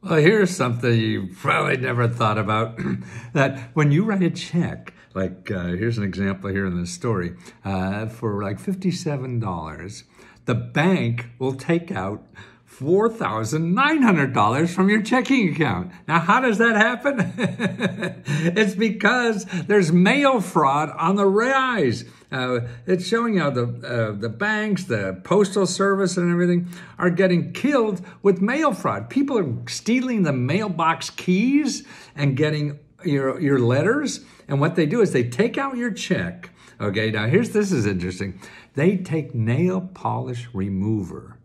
Well, here's something you probably never thought about. That when you write a check, like here's an example here in this story, for like $57, the bank will take out $4,900 from your checking account. Now, how does that happen? It's because there's mail fraud on the rise. It's showing how the banks, the postal service, and everything are getting killed with mail fraud. People are stealing the mailbox keys and getting your letters. And what they do is they take out your check. Okay, now this is interesting. They take nail polish remover.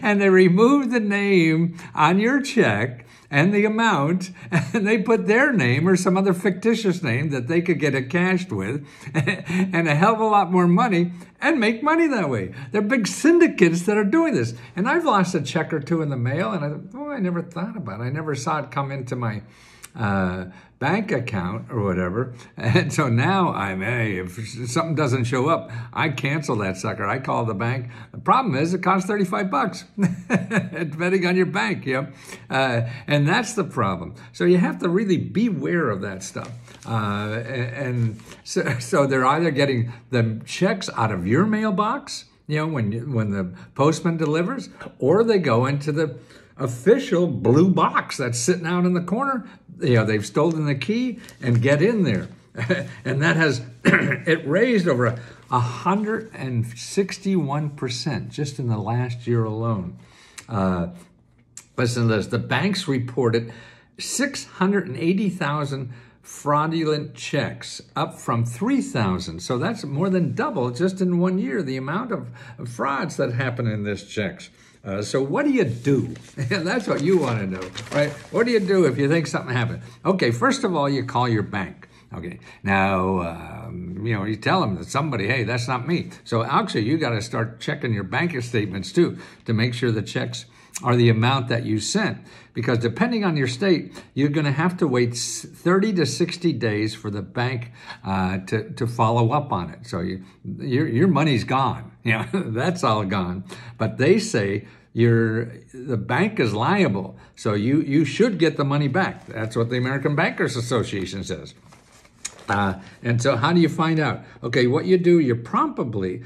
And they remove the name on your check and the amount, and they put their name or some other fictitious name that they could get it cashed with and a hell of a lot more money and make money that way. They're big syndicates that are doing this. And I've lost a check or two in the mail, and I thought, oh, I never thought about it. I never saw it come into my bank account or whatever. And so now hey, if something doesn't show up, I cancel that sucker. I call the bank. The problem is it costs $35, depending on your bank, and that's the problem. So you have to really beware of that stuff. And so they're either getting the checks out of your mailbox, when the postman delivers, or they go into the official blue box that's sitting out in the corner. They've stolen the key and get in there. And that has, it raised over 161% just in the last year alone. Listen to this. The banks reported 680,000 fraudulent checks, up from 3,000. So that's more than double just in 1 year, the amount of frauds that happen in these checks. So what do you do? That's what you want to know, right? What do you do if you think something happened? Okay, first of all, you call your bank. Okay, now, you tell them that somebody, hey, that's not me. So actually, you got to start checking your bank statements too to make sure the checks are the amount that you sent. Because depending on your state, you're going to have to wait 30 to 60 days for the bank to follow up on it. So your money's gone. That's all gone. But they say the bank is liable. So you should get the money back. That's what the American Bankers Association says. And so how do you find out? Okay, what you do, you promptly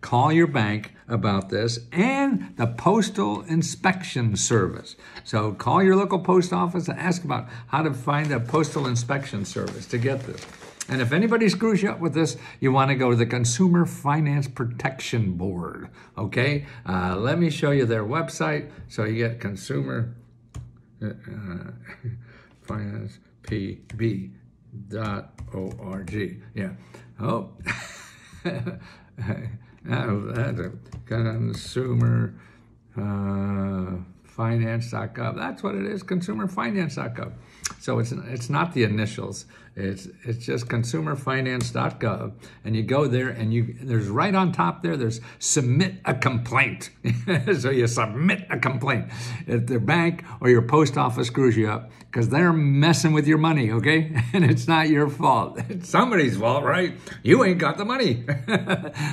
call your bank about this and the Postal Inspection Service. So call your local post office and ask about how to find a Postal Inspection Service to get this. And if anybody screws you up with this, you want to go to the Consumer Finance Protection Board. Okay, let me show you their website. So you get Consumer Finance PB.org. Yeah. Oh. That's a consumer finance.gov. That's what it is, consumerfinance.gov. So it's not the initials. It's just consumerfinance.gov, and you go there, and there's right on top there's submit a complaint. So you submit a complaint if the bank or your post office screws you up because they're messing with your money, okay? And it's not your fault. It's somebody's fault, right? You ain't got the money.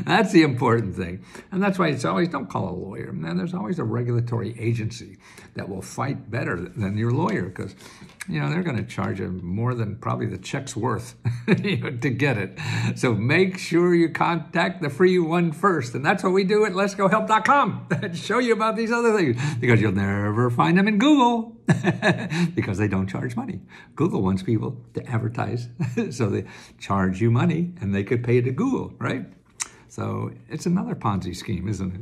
That's the important thing. And that's why it's always, don't call a lawyer. Man, there's always a regulatory agency that will fight better than your lawyer because, they're going to charge you more than probably the check's worth to get it. So make sure you contact the free one first. And that's what we do at letsgohelp.com. Show you about these other things because you'll never find them in Google because they don't charge money. Google wants people to advertise. So they charge you money and they could pay to Google, right? So it's another Ponzi scheme, isn't it?